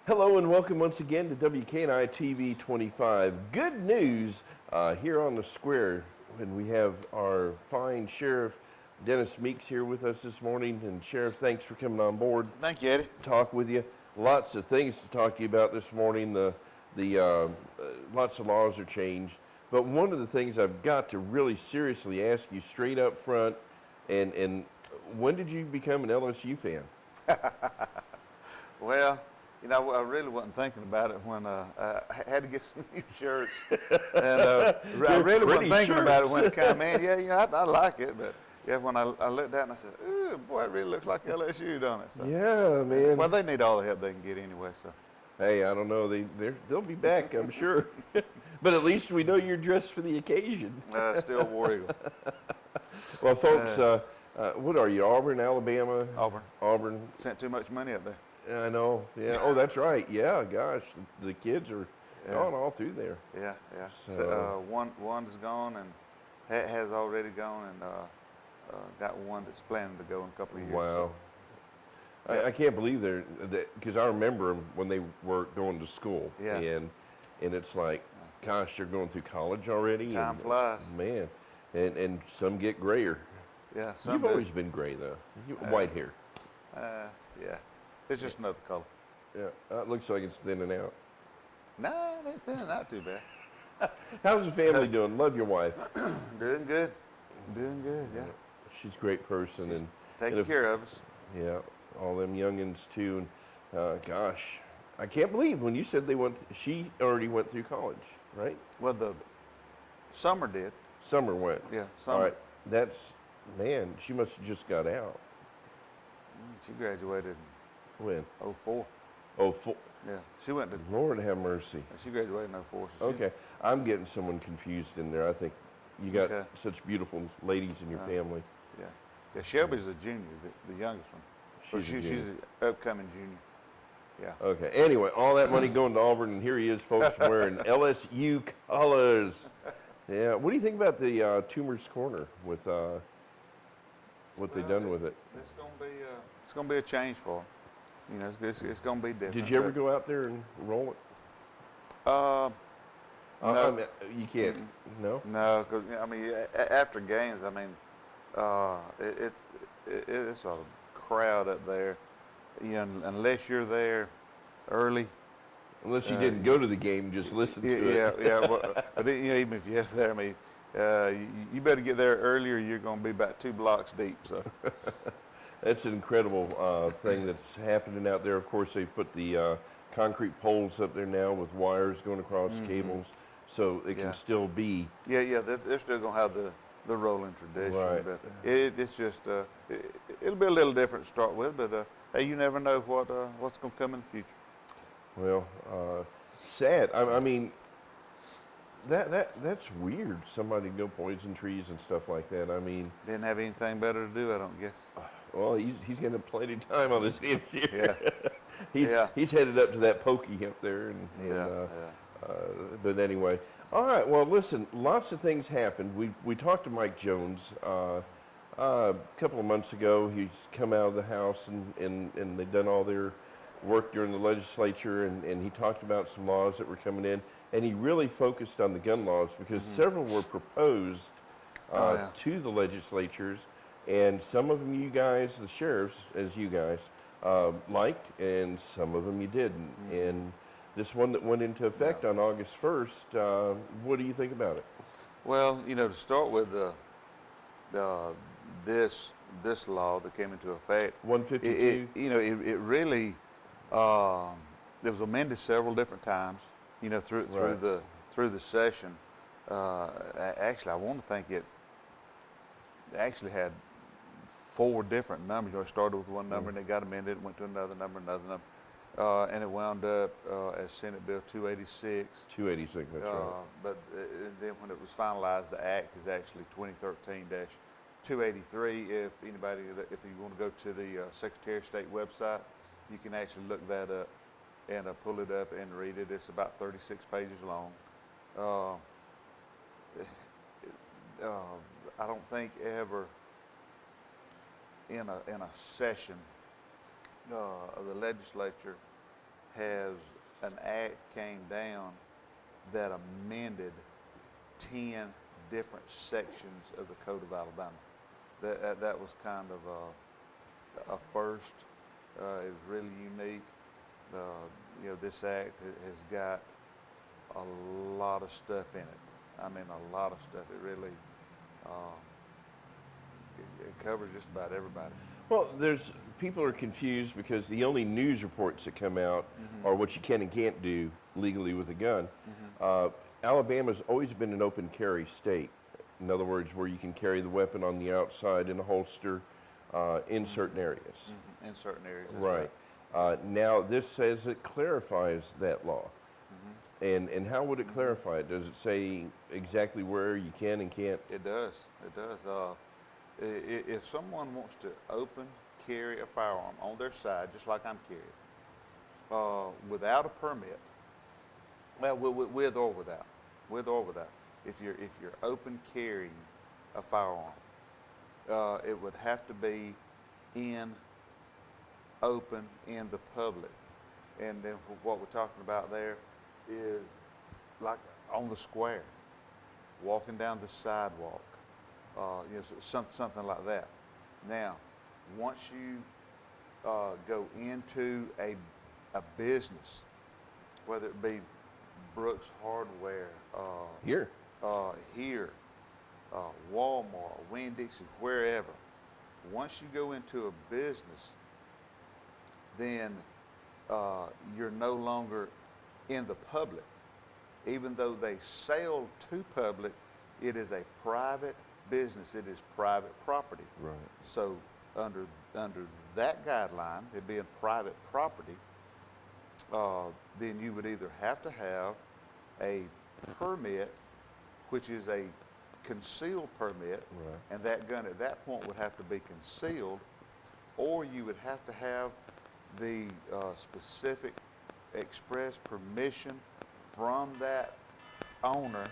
Hello and welcome once again to WKNI TV 25. Good news here on the square when we have our fine Sheriff Dennis Meeks here with us this morning. And Sheriff, thanks for coming on board. Thank you, Eddie. Talk with you. Lots of things to talk to you about this morning. Lots of laws are changed. But one of the things I've got to really seriously ask you straight up front, and when did you become an LSU fan? Well, you know, I really wasn't thinking about it when I had to get some new shirts. And I really wasn't thinking about it when it came in. Yeah, you know, I like it, but yeah, when I looked at it and I said, ooh, boy, it really looks like LSU, don't it? So, yeah, man. Well, they need all the help they can get anyway, so. Hey, I don't know. They'll be back, I'm sure. But at least we know you're dressed for the occasion. Still War Eagle. Well, folks, what are you, Auburn, Alabama? Auburn. Sent too much money up there. I know. Yeah. Oh, that's right. Yeah. Gosh, the kids are gone all through there. Yeah. So, one is gone and has already gone, and got one that's planning to go in a couple of years. Wow. So. I can't believe because I remember them when they were going to school. Yeah. And it's like, gosh, they're going through college already. Time flies. Man, and some get grayer. Yeah. You've always been gray though. White hair. Yeah. It's just another color. Yeah, it looks like it's thinning out. No, it ain't thinning out too bad. How's the family doing? Love your wife. Doing good. Doing good, yeah. She's a great person. She's and taking care of us. Yeah, all them youngins too. And gosh, I can't believe when you said she already went through college, right? Well, the Summer did. Summer went. Yeah, Summer. All right, man, she must have just got out. She graduated When? in 04. 04. Yeah, she went to. Lord have mercy. She graduated in 04. So Okay, I'm getting someone confused in there. I think you got such beautiful ladies in your family. Yeah, Shelby's a junior, the youngest one. She's an upcoming junior. Yeah. Okay. Anyway, all that money going to Auburn, and here he is, folks, wearing LSU colors. Yeah. What do you think about the Tumors Corner with what they done with it? It's gonna be a change for them. You know, it's gonna be different. Did you ever go out there and roll it? No. I mean, you can't. No. No, because I mean, after games, I mean, it's a crowd up there. You know, unless you're there early. Unless you didn't go to the game, just listen to it. Yeah. But you know, even if you're there, I mean, you better get there earlier. You're going to be about 2 blocks deep. So. That's an incredible thing that's happening out there. Of course, they put the concrete poles up there now with wires going across cables, so it can still be. Yeah. They're still going to have the rolling tradition. Right. But it's just it'll be a little different to start with. But hey, you never know what's going to come in the future. Well, sad. I mean, that's weird. Somebody go poison trees and stuff like that. I mean, Didn't have anything better to do, I don't guess. Well, he's going to have plenty of time on his hands here. Yeah. He's headed up to that pokey up there, but anyway. All right. Well, listen. Lots of things happened. We talked to Mike Jones a couple of months ago. He's come out of the House and they've done all their work during the legislature, and he talked about some laws that were coming in, and he really focused on the gun laws because several were proposed to the legislatures, and some of them you guys, the sheriffs, as you guys, liked, and some of them you didn't. And this one that went into effect on August 1st, what do you think about it? Well, you know, to start with this law that came into effect, 152. It really it was amended several different times. You know, through the session. Actually, I want to think it actually had 4 different numbers. You know, it started with one number and it got amended, went to another number, and it wound up as Senate Bill 286. 286, that's right. But then when it was finalized, the act is actually 2013-283. If you want to go to the Secretary of State website, you can actually look that up and pull it up and read it. It's about 36 pages long. I don't think ever in a session of the legislature has an act came down that amended 10 different sections of the Code of Alabama. That was kind of a first. It was really unique. This act has got a lot of stuff in it. I mean, a lot of stuff. It really it covers just about everybody. Well, people are confused because the only news reports that come out are what you can and can't do legally with a gun. Alabama's always been an open carry state. In other words, where you can carry the weapon on the outside in a holster in certain areas. In certain areas. Right. Now, this says it clarifies that law. And how would it clarify it? Does it say exactly where you can and can't? It does. It does. If someone wants to open carry a firearm on their side, just like I'm carrying, without a permit, well, with or without, if you're open carrying a firearm, it would have to be open in the public. And then what we're talking about there is like on the square, walking down the sidewalk, something like that. Now, once you go into a business, whether it be Brooks Hardware, Here. Walmart, Winn-Dixie, wherever, once you go into a business, then you're no longer in the public. Even though they sell to public, it is a private business. It is private property. Right. So under that guideline, it being private property, then you would either have to have a permit, which is a concealed permit, Right. and that gun at that point would have to be concealed, or you would have to have the specific express permission from that owner.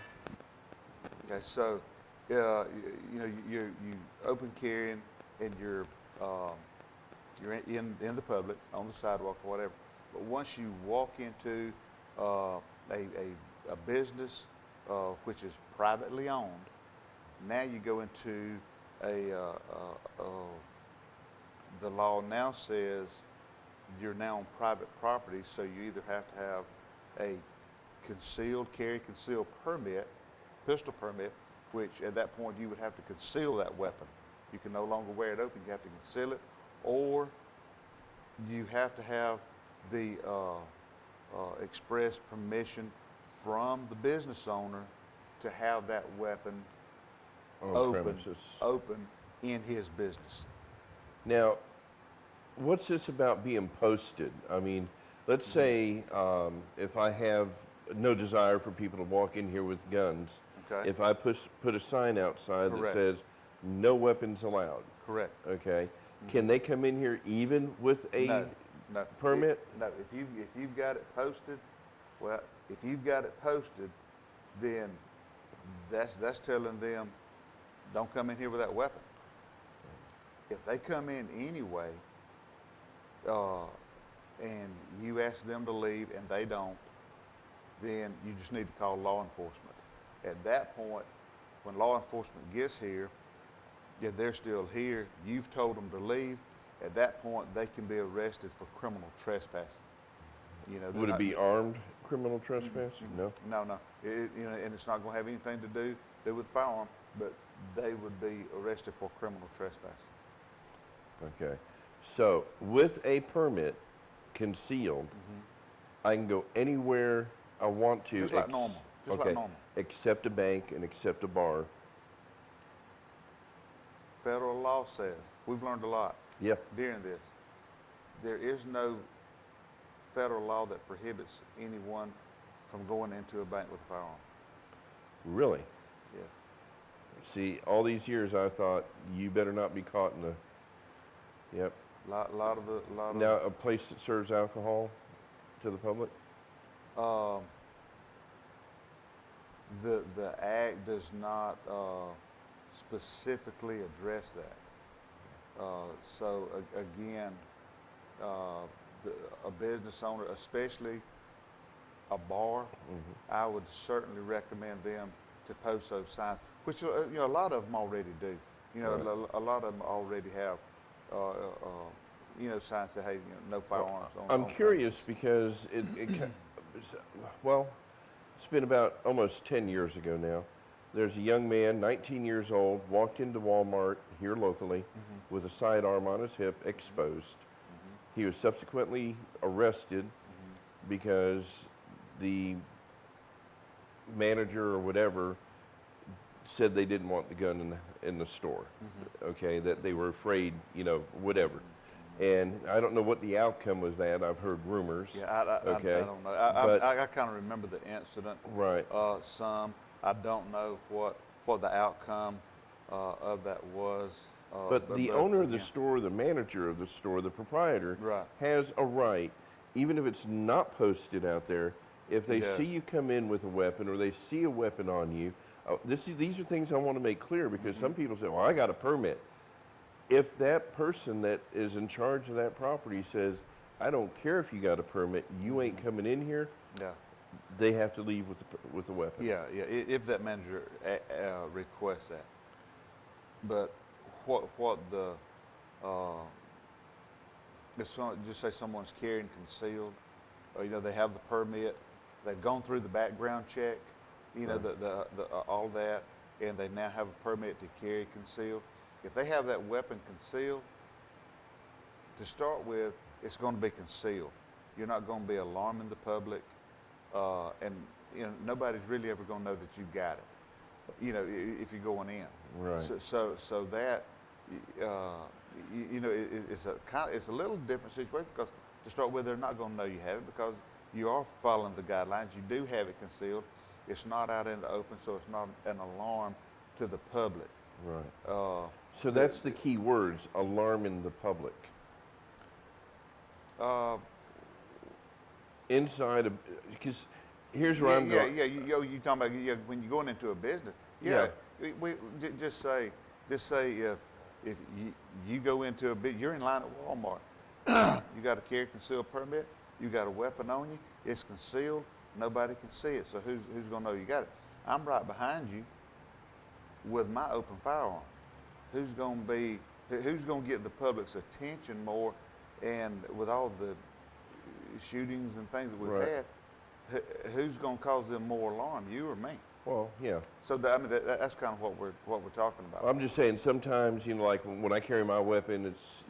Okay, so you open carrying and you're in the public on the sidewalk or whatever. But once you walk into a business which is privately owned, now you go into the law now says you're now on private property, so you either have to have a concealed permit, pistol permit, which at that point you would have to conceal that weapon. You can no longer wear it open, you have to conceal it, or you have to have the express permission from the business owner to have that weapon On premises. open in his business. Now, what's this about being posted? I mean, let's say if I have no desire for people to walk in here with guns, Okay. if I put a sign outside Correct. that says no weapons allowed, Correct. okay, can they come in here even with a No. permit? No. If you've got it posted, well, if you've got it posted, then that's telling them don't come in here with that weapon. If they come in anyway, and you ask them to leave and they don't, then you just need to call law enforcement. At that point, when law enforcement gets here, if they're still here, you've told them to leave. At that point, they can be arrested for criminal trespassing. Would it be armed criminal trespassing? No. No. And it's not going to have anything to do with firearm, but they would be arrested for criminal trespassing. Okay. So with a permit concealed, I can go anywhere I want to. Just like normal. Just like normal. Except a bank and except a bar. Federal law says, we've learned a lot during this, there is no federal law that prohibits anyone from going into a bank with a firearm. Really? Yes. See, all these years I thought you better not be caught in a. Yep. Lot of. Now, a place that serves alcohol to the public? The act does not specifically address that. So again, a business owner, especially a bar, I would certainly recommend them to post those signs, which a lot of them already do. A lot of them already have, signs that, hey, no firearms. I'm curious because well, it's been about almost 10 years ago now. There's a young man, 19 years old, walked into Walmart here locally with a sidearm on his hip exposed. He was subsequently arrested because the manager or whatever said they didn't want the gun in the store. Okay, that they were afraid, whatever. And I don't know what the outcome was that. I've heard rumors. Yeah, I don't know. I kind of remember the incident. Right. I don't know what the outcome of that was. But the owner of the store, the manager of the store, the proprietor, has a right, even if it's not posted out there, if they see you come in with a weapon or they see a weapon on you. These are things I want to make clear because some people say, well, I got a permit. If that person that is in charge of that property says, I don't care if you got a permit, you ain't coming in here, they have to leave with a weapon. Yeah, if that manager requests that. But what the, just say someone's carrying concealed, or, they have the permit, they've gone through the background check, all that, and they now have a permit to carry concealed. If they have that weapon concealed, to start with, it's going to be concealed. You're not going to be alarming the public, and nobody's really ever going to know that you got it. If you're going in. Right. So that, it's a little different situation because to start with, they're not going to know you have it because you are following the guidelines. You do have it concealed. It's not out in the open, so it's not an alarm to the public. Right. So that's the key words, alarming the public. Inside of, because here's where I'm going. Yeah, you talking about when you're going into a business. We just say if you go into you're in line at Walmart, you got a carry concealed permit, you got a weapon on you, it's concealed, nobody can see it. So who's gonna know you got it? I'm right behind you with my open firearm. Who's gonna get the public's attention more? And with all the shootings and things that we've had, who's gonna cause them more alarm, you or me? Well, yeah. So that's kind of what we're talking about. I'm just saying sometimes, like when I carry my weapon, it's,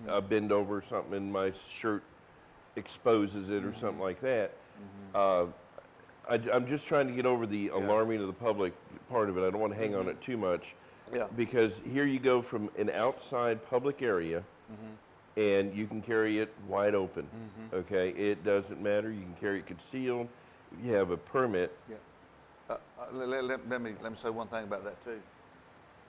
I bend over something and my shirt exposes it or something like that. I'm just trying to get over the alarming of the public part of it. I don't want to hang on it too much. Yeah. Because here you go from an outside public area and you can carry it wide open. Okay? It doesn't matter. You can carry it concealed. You have a permit. Yeah. Let me say one thing about that too.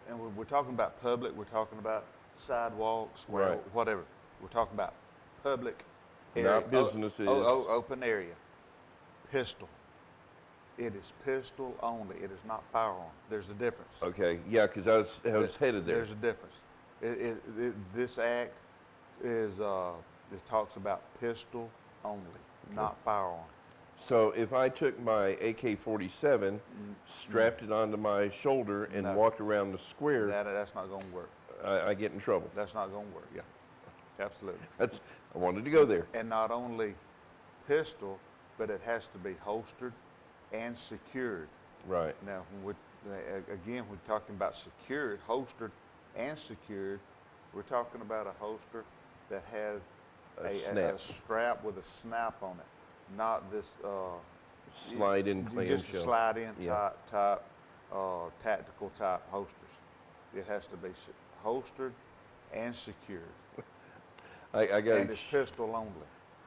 And we're talking about public. We're talking about sidewalks, whatever. We're talking about public area, not businesses. Open area. Pistol. It is pistol only. It is not firearm. There's a difference. Okay. Yeah, because I was headed there. There's a difference. This act it talks about pistol only, not firearm. So if I took my AK-47, strapped it onto my shoulder, and walked around the square, that's not going to work. I get in trouble. That's not going to work. Yeah, absolutely. I wanted to go there. And not only pistol, but it has to be holstered and secured. Right. Now, when we're talking about secured, holstered, and secured. We're talking about a holster that has a strap with a snap on it, not this slide-in clamshell. Just slide-in type tactical type holsters. It has to be holstered and secured. I got and it's pistol only.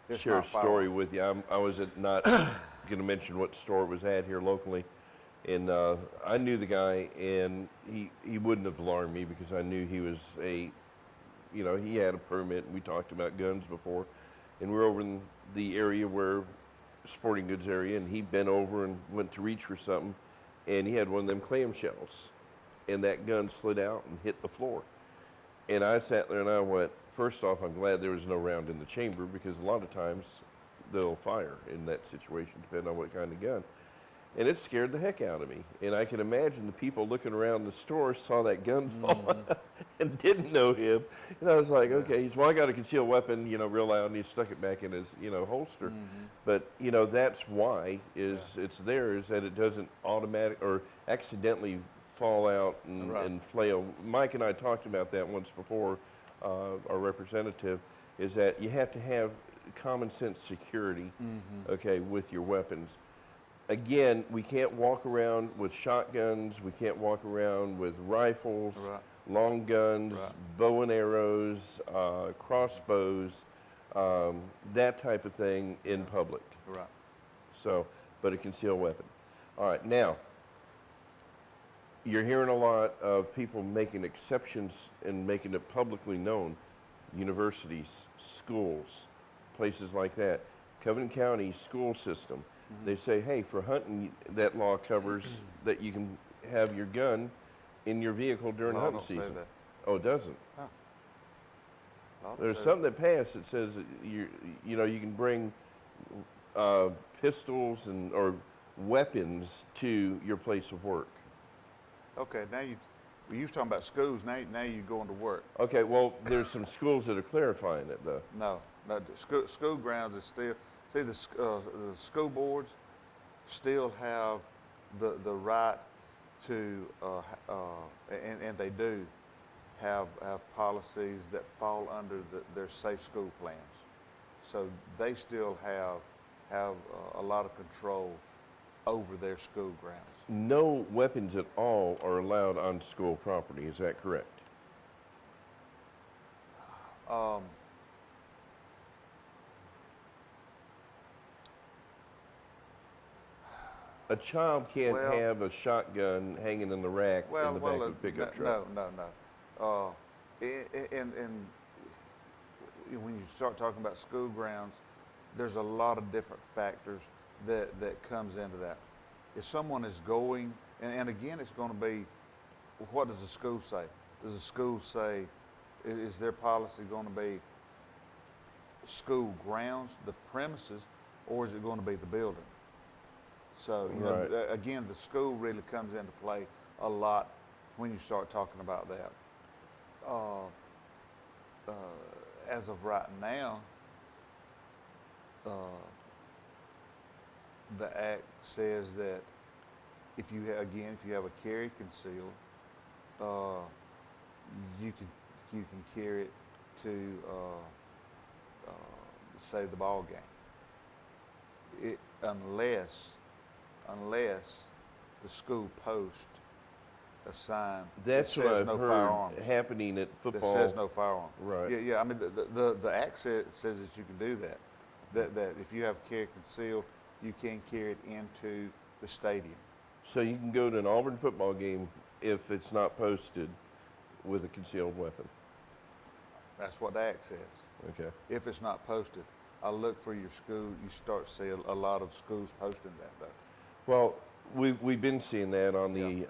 It's share a story with you. I was not going to mention what store it was at here locally, and I knew the guy, and he wouldn't have alarmed me because I knew he was he had a permit, and we talked about guns before, and we were over in the area where sporting goods area, and he bent over and went to reach for something, and he had one of them clamshells, and that gun slid out and hit the floor, and I sat there and I went, first off, I'm glad there was no round in the chamber, because a lot of times they'll fire in that situation, depending on what kind of gun. And it scared the heck out of me. And I can imagine the people looking around the store saw that gun fall out and didn't know him. And I was like, okay, he's, well, I got a concealed weapon, you know, real loud, and he stuck it back in his, you know, holster. But, you know, that's why it's there, is that it doesn't automatic or accidentally fall out and flail. Mike and I talked about that once before, our representative, is that you have to have common sense security, okay, with your weapons. Again, we can't walk around with shotguns, we can't walk around with rifles, long guns, bow and arrows, crossbows, that type of thing in public. So, but a concealed weapon. All right, now, you're hearing a lot of people making exceptions and making it publicly known. Universities, schools, places like that. Covenant County school system, they say, hey, for hunting, that law covers that you can have your gun in your vehicle during hunting season. Oh, it doesn't? There's something that passed that says that you know, you can bring pistols or weapons to your place of work. Okay, now you were talking about schools, now you're going to work. Okay, well, there's some schools that are clarifying it, though. No, the school grounds is still, see, the school boards still have the right to, and they do have policies that fall under their safe school plans. So they still have a lot of control over their school grounds. No weapons at all are allowed on school property, is that correct? A child can't have a shotgun hanging in the rack in the back of a pickup truck. No. And when you start talking about school grounds, there's a lot of different factors that comes into that. If someone is going, and again, it's going to be, what does the school say? Does the school say, is their policy going to be school grounds, the premises, or is it going to be the building? So, you know, again, the school really comes into play a lot when you start talking about that. As of right now, the act says that if you have a carry concealed, you can carry it to say the ball game. Unless the school post a sign that's that what says I've no heard firearms. Happening at football. That says no firearms. Right. Yeah. I mean, the act says that you can do that. That if you have carry concealed, you can carry it into the stadium. So you can go to an Auburn football game if it's not posted with a concealed weapon. That's what the act says. Okay. If it's not posted, I look for your school. You start to see a lot of schools posting that, though. Well, we've been seeing that on the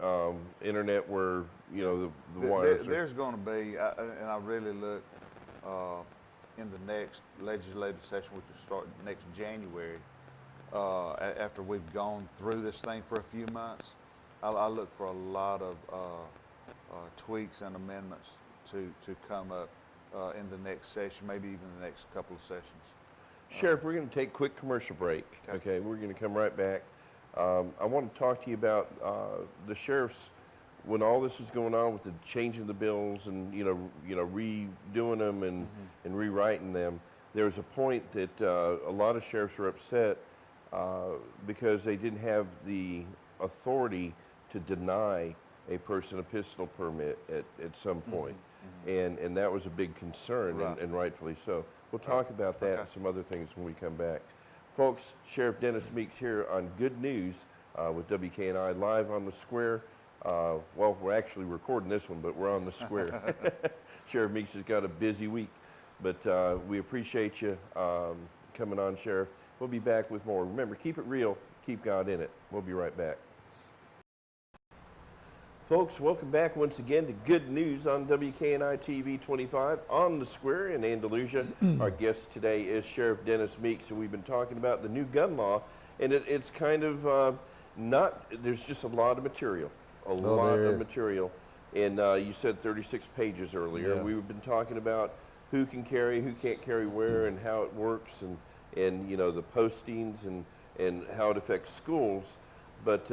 internet, where, you know, the wires. There's going to be, and I really look in the next legislative session, which will start next January. After we've gone through this thing for a few months, I look for a lot of tweaks and amendments to come up in the next session, maybe even the next couple of sessions. Sheriff, we're going to take a quick commercial break. Okay, we're going to come right back. I want to talk to you about the sheriffs, when all this is going on with the changing the bills and you know redoing them and rewriting them. There was a point that a lot of sheriffs were upset because they didn't have the authority to deny a person a pistol permit at some point. And that was a big concern, and rightfully so. We'll talk about that and some other things when we come back. Folks, Sheriff Dennis Meeks here on Good News with WKNI live on the square. Well, we're actually recording this one, but we're on the square. Sheriff Meeks has got a busy week, but we appreciate you coming on, Sheriff. We'll be back with more. Remember, keep it real, keep God in it. We'll be right back. Folks, welcome back once again to Good News on WKNI TV 25 on the Square in Andalusia. Our guest today is Sheriff Dennis Meeks, and we've been talking about the new gun law, and it's kind of there's just a lot of material, material. And you said 36 pages earlier. Yeah. We've been talking about who can carry, who can't carry where, and how it works, and you know, the postings and how it affects schools. But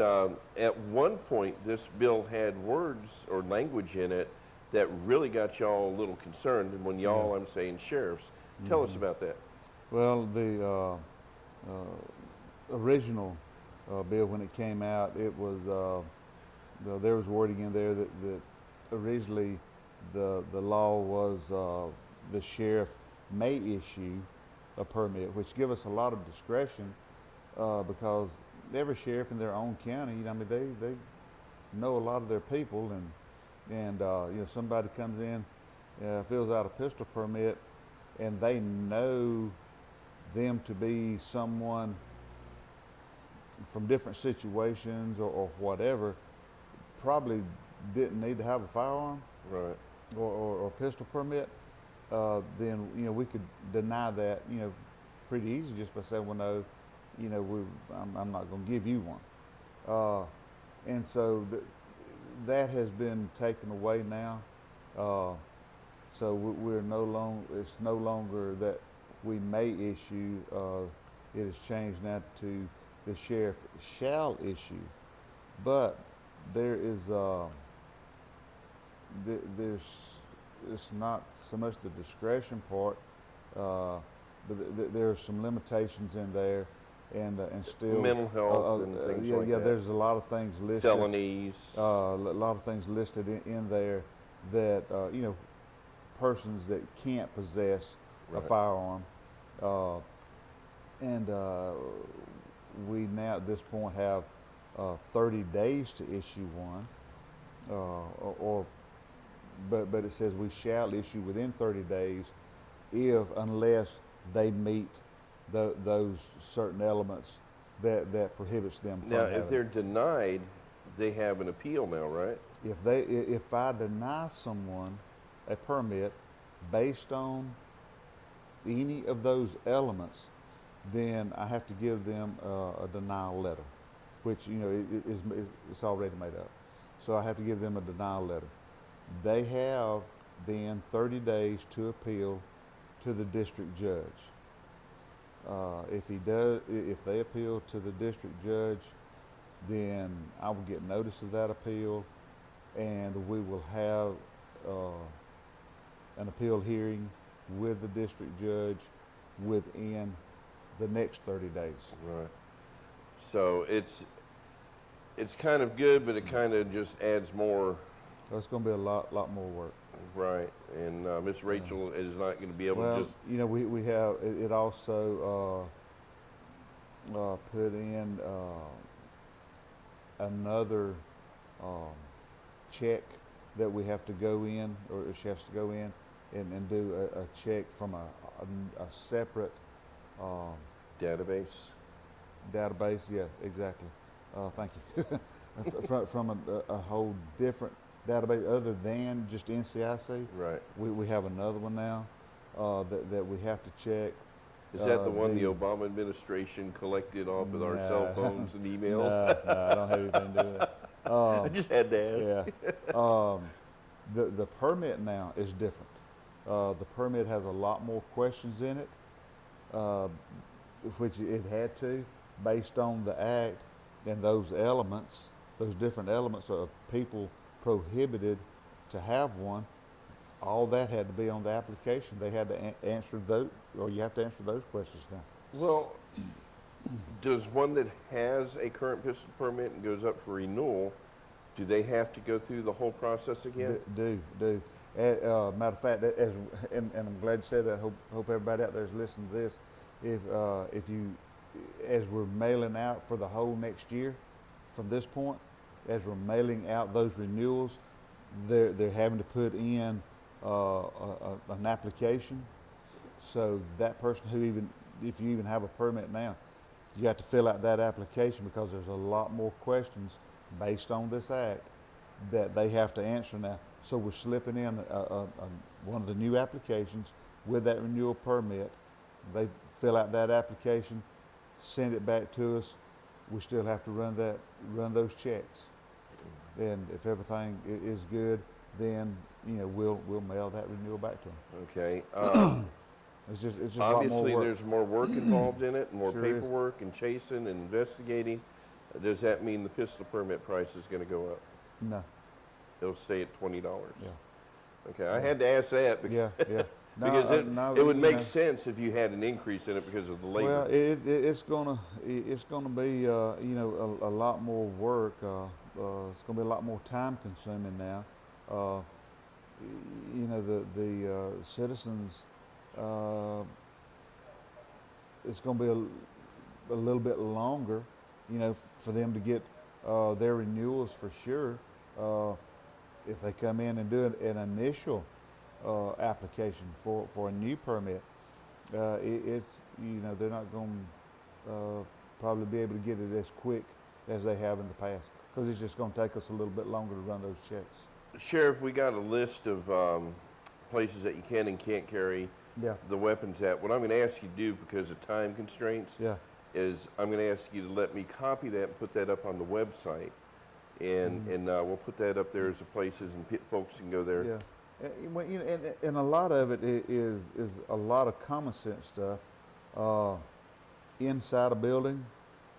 at one point, this bill had words or language in it that really got y'all a little concerned. And when y'all, I'm saying sheriffs. Tell us about that. Well, the original bill, when it came out, it was there was wording in there that originally the law was the sheriff may issue a permit, which give us a lot of discretion because every sheriff in their own county, I mean, they know a lot of their people, and you know, somebody comes in, fills out a pistol permit, and they know them to be someone from different situations or whatever, probably didn't need to have a firearm, Right. or pistol permit. Then you know, we could deny that, you know, pretty easy just by saying, well, no, you know, I'm not going to give you one. And so that has been taken away now. So we're it's no longer that we may issue. It has changed now to the sheriff shall issue. But there is, it's not so much the discretion part, but there are some limitations in there. And still Mental health and things like that. There's a lot of things listed. Felonies. A lot of things listed in there that you know, persons that can't possess a firearm, and we now at this point have 30 days to issue one, but it says we shall issue within 30 days, unless they meet those certain elements that prohibits them from Now, having if they're denied, they have an appeal now, right? if I deny someone a permit based on any of those elements, then I have to give them a denial letter, which, you know, it's already made up. So I have to give them a denial letter. They have then 30 days to appeal to the district judge. If they appeal to the district judge, then I will get notice of that appeal, and we will have an appeal hearing with the district judge within the next 30 days. Right. So it's kind of good, but it kind of just adds more. So it's going to be a lot more work. Right. And Miss Rachel is not going to be able Well, to just. you know, we have it also put in another check that we have to go in, or she has to go in and do a check from a separate Database. database. Yeah, exactly. Thank you. from a whole different database other than just NCIC. Right. We have another one now that we have to check. Is that the one the Obama administration collected off of our cell phones and emails? No, I don't have anything to do with that. I just had to ask. Yeah. The permit now is different. The permit has a lot more questions in it, which it had to, based on the act and those elements, those different elements of people prohibited to have one. All that had to be on the application. They had to answer those, or you have to answer those questions now. Well, does one that has a current pistol permit and goes up for renewal, do they have to go through the whole process again? Do. Matter of fact, and I'm glad you said that. Hope everybody out there is listening to this. If you, as we're mailing out for the whole next year, from this point, as we're mailing out those renewals, they're having to put in an application. So that person if you even have a permit now, you have to fill out that application, because there's a lot more questions based on this act that they have to answer now. So we're slipping in one of the new applications with that renewal permit. They fill out that application, send it back to us. We still have to run those checks. And if everything is good, then we'll mail that renewal back to them. Okay. It's just Obviously, a lot more work. there's more work involved in it, more Sure is. paperwork and chasing and investigating. Does that mean the pistol permit price is going to go up? No. It'll stay at $20. Yeah. Okay, I had to ask that because, Yeah. No, because no, it would you make know, sense if you had an increase in it because of the labor. Well, it's gonna be a lot more work. It's gonna be a lot more time consuming now. The citizens. It's gonna be a little bit longer, for them to get their renewals for sure. If they come in and do an initial application for a new permit, it's they're not going to probably be able to get it as quick as they have in the past, because it's just going to take us a little bit longer to run those checks. Sheriff, we got a list of places that you can and can't carry the weapons at. What I'm going to ask you to do, because of time constraints, is I'm going to ask you to let me copy that and put that up on the website, and we'll put that up there as the places, and folks can go there. Yeah. And a lot of it is a lot of common sense stuff. Inside a building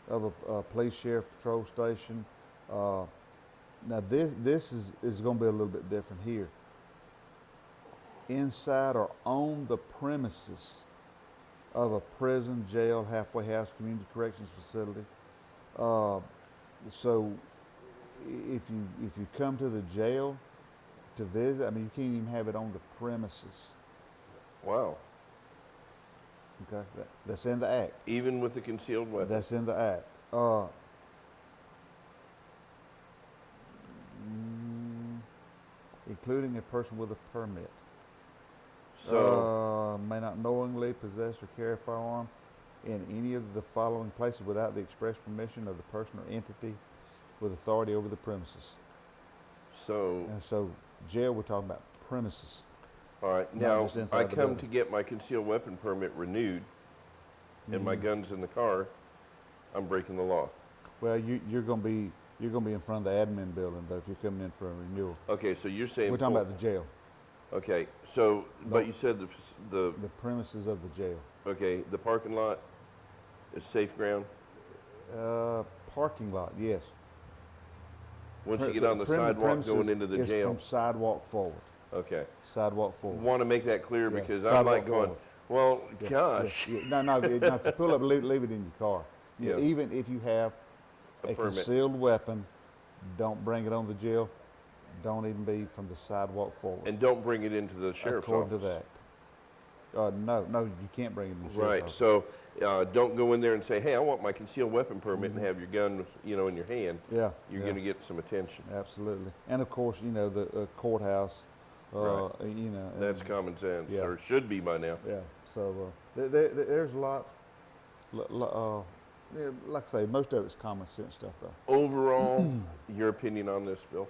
of a police, sheriff, patrol station. Now this is going to be a little bit different here. Inside or on the premises of a prison, jail, halfway house, community corrections facility. So if you come to the jail to visit, I mean, you can't even have it on the premises. Wow. Okay, that's in the act. Even with a concealed weapon? That's in the act. Including a person with a permit. So may not knowingly possess or carry a firearm in any of the following places without the express permission of the person or entity with authority over the premises. So jail, we're talking about premises. All right. Now, I come to get my concealed weapon permit renewed, and my gun's in the car. I'm breaking the law. Well, you're going to be in front of the admin building, though, if you're coming in for a renewal. Okay, so you're saying We're talking about the jail. Okay, so but you said the premises of the jail. Okay, the parking lot is safe ground. Parking lot, yes. Once you get on the sidewalk going into the jail. From sidewalk forward. Okay. Sidewalk forward. Want to make that clear because I'm like going, well, gosh. No, if you pull up, leave it in your car. Even if you have a concealed weapon, don't bring it on the jail. Don't even be from the sidewalk forward. And don't bring it into the sheriff's office. According to that. No, you can't bring it in the sheriff's office. So don't go in there and say, hey, I want my concealed weapon permit and have your gun, in your hand. Yeah. You're going to get some attention. Absolutely. And of course, the courthouse. Right. That's common sense, or should be by now. Yeah. So there's a lot. Like I say, most of it's common sense stuff, though. Overall, your opinion on this bill?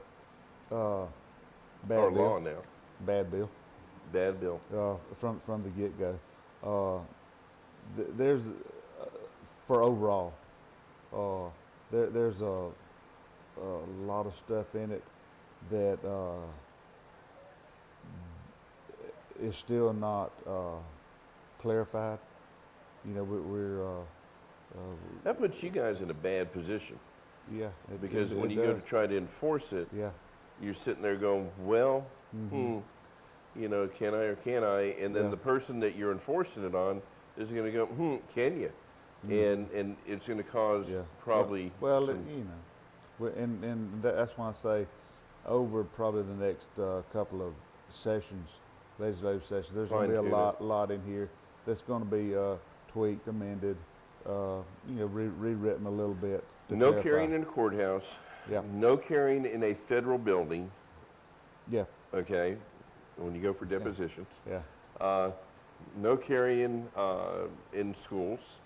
Bad or bill. law now? Bad bill. Bad bill. From the get-go. There's for overall. There's a lot of stuff in it that is still not clarified. That puts you guys in a bad position. Yeah. Because when you go to try to enforce it, you're sitting there going, well, can I or can't I? And then the person that you're enforcing it on is going to go, can you? And it's going to cause probably and that's why I say over probably the next couple of sessions, legislative sessions, there's going to be a lot in here that's going to be tweaked, amended, rewritten a little bit. No carrying in a courthouse. Yeah. No carrying in a federal building. Yeah. Okay. When you go for depositions. Yeah. No carrying in schools.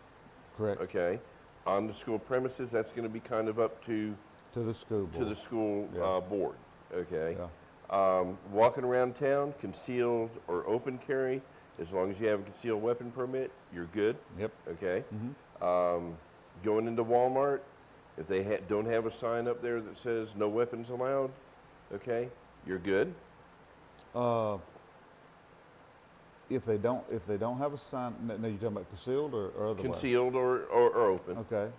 Correct. Okay. On the school premises, that's going to be kind of up to the school board. To the school board. okay? Yeah. Walking around town, concealed or open carry, as long as you have a concealed weapon permit, you're good, Yep. okay? Mm-hmm. Going into Walmart, if they don't have a sign up there that says no weapons allowed, okay, you're good. If they don't have a sign, no, you're talking about concealed or otherwise? Concealed or open. Okay.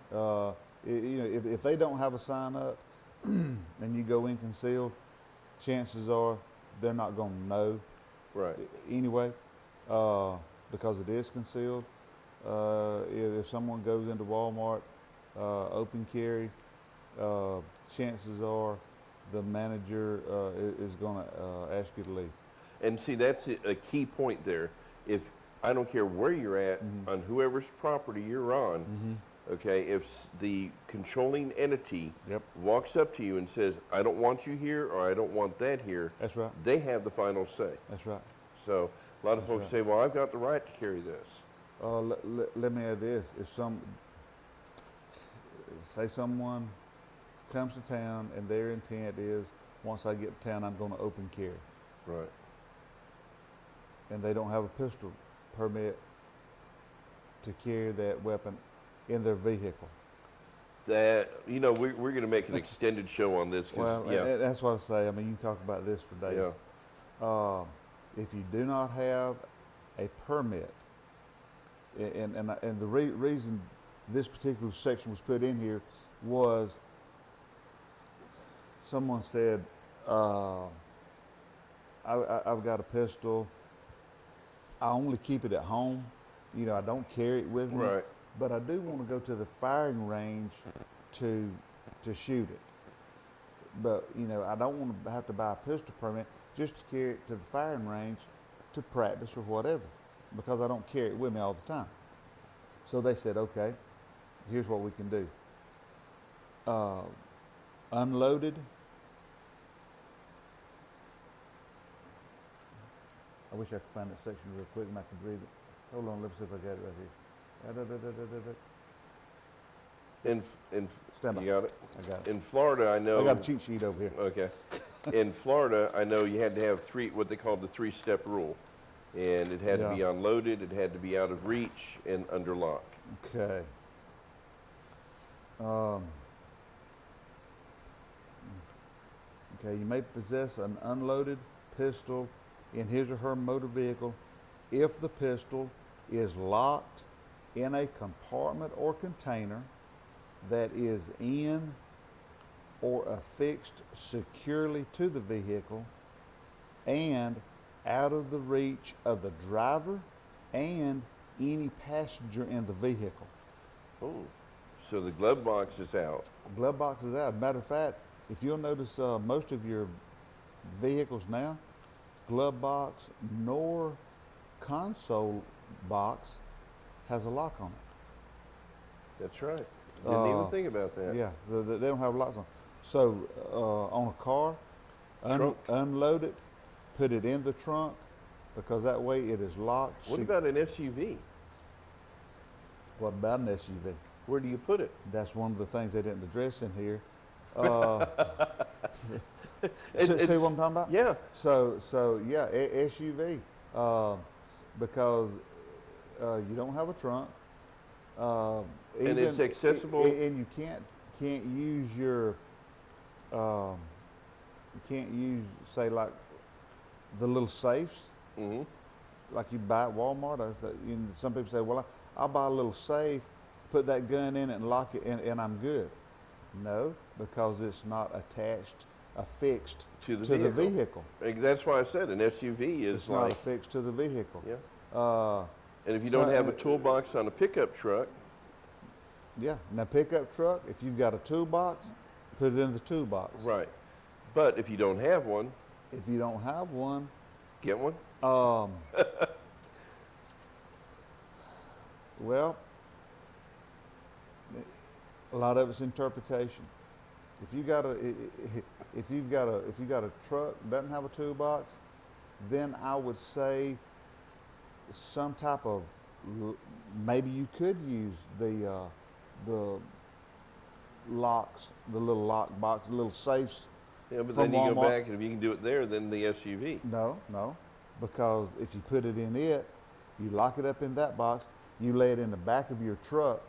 You know, if they don't have a sign up and you go in concealed, chances are they're not going to know Right. anyway, because it is concealed. If someone goes into Walmart, open carry, chances are the manager is going to ask you to leave. And see, that's a key point there. If I don't care where you're at, on whoever's property you're on, okay, if the controlling entity Yep. walks up to you and says, I don't want you here or I don't want that here, That's right. they have the final say. That's right. So a lot of That's folks right. say, well, I've got the right to carry this. Let me add this: say someone comes to town and their intent is, once I get to town, I'm going to open carry, Right. and they don't have a pistol permit to carry that weapon in their vehicle. That, you know, we're going to make an extended show on this. 'Cause, Well, yeah, that's what I say. I mean, you can talk about this for days. yeah, If you do not have a permit, and the reason this particular section was put in here was someone said, I've got a pistol. I only keep it at home. You know, I don't carry it with me. Right. But I do want to go to the firing range to shoot it. But, you know, I don't want to have to buy a pistol permit just to carry it to the firing range to practice or whatever, because I don't carry it with me all the time. So they said, okay, here's what we can do. Unloaded. I wish I could find that section real quick and I could read it. Hold on, let's see if I got it right here. Stand by. You got it? I got it. In Florida, I know. I got a cheat sheet over here. Okay. In Florida, I know you had to have what they called the 3-step rule. And it had to be Yeah. unloaded, it had to be out of reach, and under lock. Okay. Okay, you may possess an unloaded pistol in his or her motor vehicle if the pistol is locked in a compartment or container that is in or affixed securely to the vehicle and out of the reach of the driver and any passenger in the vehicle. Oh. So the glove box is out. Glove box is out. Matter of fact, if you'll notice, most of your vehicles now, glove box nor console box has a lock on it. That's right. Didn't even think about that. Yeah, they don't have locks on. So on a car, Trunk. unload it, put it in the trunk, because that way it is locked. What about an SUV? What about an SUV? Where do you put it? That's one of the things they didn't address in here. It- See it's- what I'm talking about? Yeah. So yeah, SUV, because you don't have a trunk, And it's accessible. and you can't use your you can't use, say, like the little safes Mm-hmm. like you buy at Walmart. Some people say, well, I'll buy a little safe, put that gun in it and lock it, and I'm good. No, because it's not affixed To the vehicle. That's why I said an SUV is It's not like, affixed to the vehicle. yeah. And if you So, don't have a toolbox on a pickup truck, Yeah. Now, pickup truck, if you've got a toolbox, put it in the toolbox. right. But if you don't have one, If you don't have one, get one. well, a lot of it's interpretation. If you got a truck that doesn't have a toolbox, then I would say some type of maybe you could use the locks, the little lock box, the little safes Yeah, but from then you go Walmart. back, and if you can do it there, then the SUV. No, because if you put it in it, you lock it up in that box, you lay it in the back of your truck,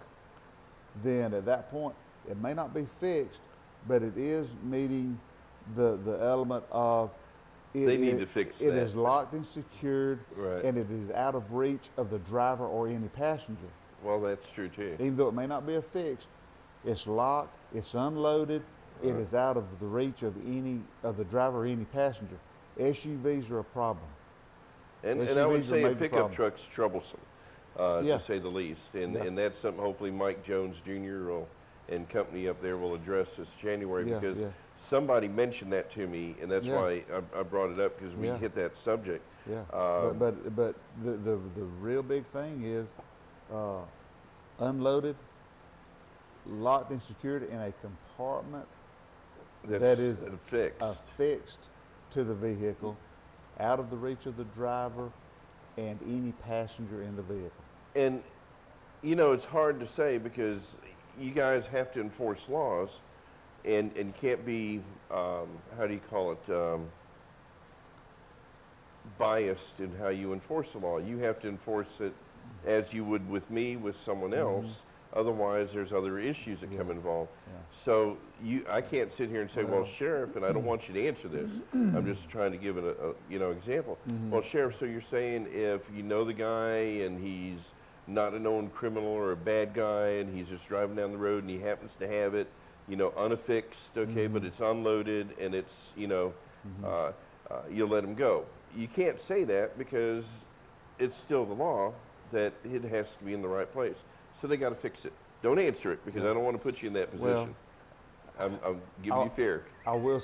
then at that point, it may not be fixed, but it is meeting the element of They need to fix it that. is locked and secured, Right. and it is out of reach of the driver or any passenger. Well, that's true too. Even though it may not be affixed, it's locked, it's unloaded, it Right. is out of the reach of any of the driver or any passenger. SUVs are a problem. And I SUVs would are a say a major pickup problem. truck's troublesome, Yeah. to say the least. And Yeah. and that's something hopefully Mike Jones Jr. and company up there will address this January, Yeah, because yeah. somebody mentioned that to me, and that's Yeah. why I brought it up, because we Yeah. hit that subject. Yeah, Um, but the real big thing is unloaded, locked and secured in a compartment That's that is fixed. affixed to the vehicle, out of the reach of the driver and any passenger in the vehicle. And, you know, it's hard to say, because you guys have to enforce laws, and you can't be, how do you call it, biased in how you enforce the law. You have to enforce it as you would with me, with someone else. Otherwise, there's other issues that come involved. Yeah. So I can't sit here and say, well, Well- Sheriff, and I don't want you to answer this. I'm just trying to give it a example. Well, Sheriff, so you're saying if you know the guy and he's not a known criminal or a bad guy, and he's just driving down the road and he happens to have it, unaffixed, okay, but it's unloaded and it's, you'll let him go. You can't say that, because it's still the law that it has to be in the right place. So they got to fix it. Don't answer it, because I don't want to put you in that position. I'm giving you fair. I will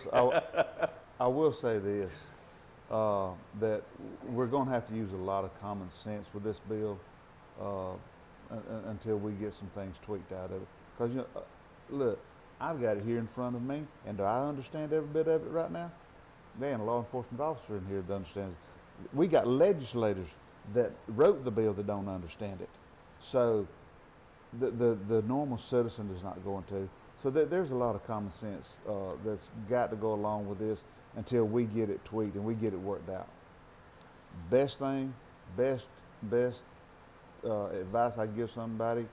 say this, that we're going to have to use a lot of common sense with this bill until we get some things tweaked out of it. Because, look, I've got it here in front of me, and do I understand every bit of it right now? There ain't a law enforcement officer in here that understands it. We got legislators that wrote the bill that don't understand it. So the normal citizen is not going to. So there's a lot of common sense that's got to go along with this until we get it tweaked and we get it worked out. Best advice I give somebody: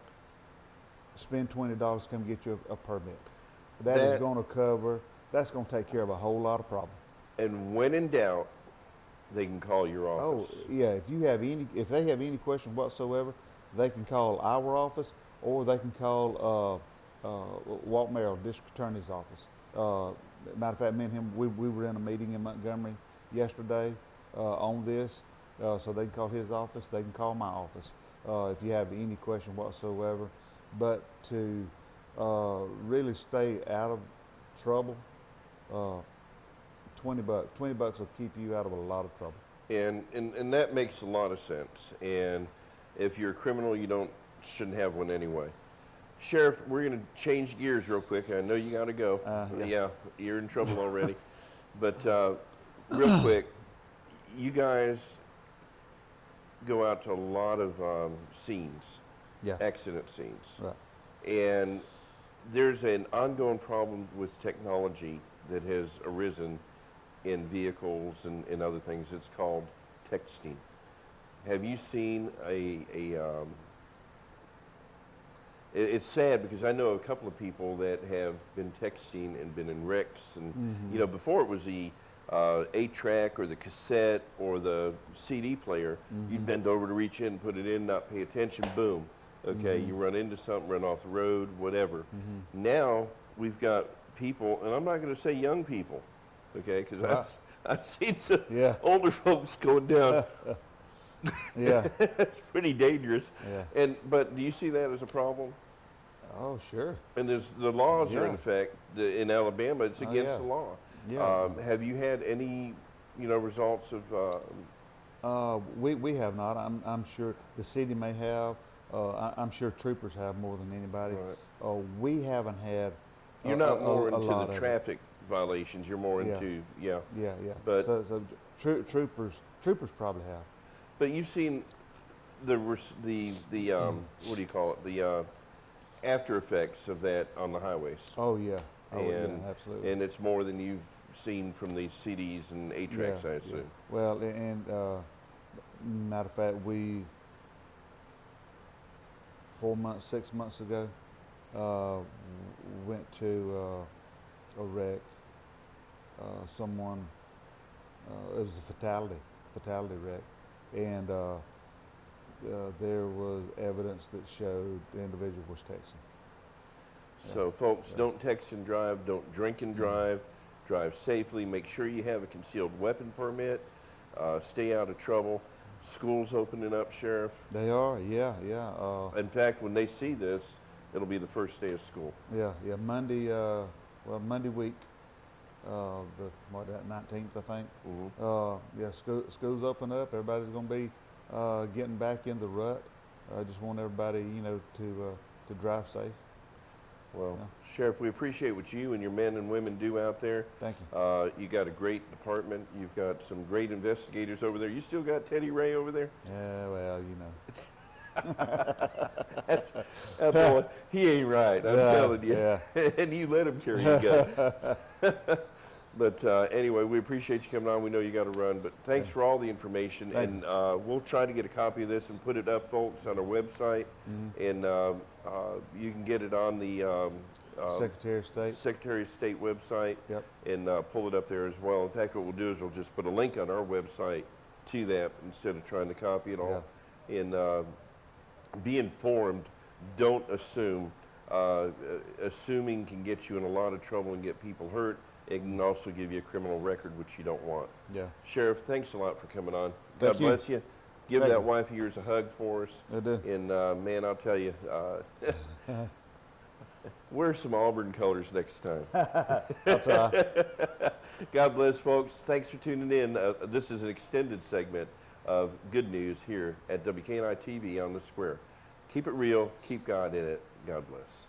spend $20 to come get you a permit. That is going to cover. That's going to take care of a whole lot of problems. And when in doubt, they can call your office. Oh yeah, if they have any question whatsoever, they can call our office, or they can call Walt Merrill, District Attorney's office. Matter of fact, me and him, we were in a meeting in Montgomery yesterday on this, so they can call his office. They can call my office if you have any question whatsoever. But to really stay out of trouble, $20 will keep you out of a lot of trouble. And that makes a lot of sense. And if you're a criminal, shouldn't have one anyway. Sheriff, we're going to change gears real quick. I know you got to go. Yeah, you're in trouble already. But real quick, you guys go out to a lot of scenes, accident scenes. Right. And there's an ongoing problem with technology that has arisen in vehicles and other things. It's called texting. Have you seen it's sad, because I know a couple of people that have been texting and been in wrecks, and before it was the 8-track or the cassette or the CD player. You'd bend over to reach in, put it in, not pay attention, boom. Okay, you run into something, run off the road, whatever. Now we've got people, and I'm not going to say young people, okay, because I've seen some older folks going down. Yeah. It's pretty dangerous. Yeah. But do you see that as a problem? Oh, sure. And the laws are in effect in Alabama. It's against the law. Yeah. Have you had any, results of? We have not. I'm sure the city may have. I'm sure troopers have more than anybody. Right. We haven't had. You're not more into lot the of traffic violations. You're more into Yeah. But so troopers probably have. But you've seen the what do you call it? The after effects of that on the highways. Oh yeah. Oh and, yeah, absolutely. And it's more than you've seen from these CDs and A-tracks, I assume. Well, and matter of fact, we 6 months ago went to a wreck. Someone, it was a fatality wreck, and there was evidence that showed the individual was texting. So folks, don't text and drive, don't drink and drive, drive safely, make sure you have a concealed weapon permit, stay out of trouble. School's opening up, Sheriff. They are, yeah. In fact, when they see this, it'll be the first day of school. Yeah, Monday, Monday week, that 19th, I think. School's open up, everybody's gonna be getting back in the rut. I just want everybody, to drive safe. Well, Sheriff, we appreciate what you and your men and women do out there. Thank you. You got a great department. You've got some great investigators over there. You still got Teddy Ray over there? Yeah, well, That boy, he ain't right, I'm telling you. Yeah. And you let him carry a gun. But anyway, we appreciate you coming on. We know you got to run, but thanks for all the information. Thank We'll try to get a copy of this and put it up, folks, on our website. And you can get it on the Secretary of State website. Yep. And pull it up there as well. In fact, what we'll do is we'll just put a link on our website to that instead of trying to copy it all. Yeah. And be informed. Don't assume. Assuming can get you in a lot of trouble and get people hurt. It can also give you a criminal record, which you don't want. Yeah. Sheriff, thanks a lot for coming on. Thank God you. bless you. Give Thank that you. wife of yours a hug for us. I do. And man, I'll tell you, wear some Auburn colors next time. I'll try. God bless, folks. Thanks for tuning in. This is an extended segment of good news here at WKNI TV on the Square. Keep it real. Keep God in it. God bless.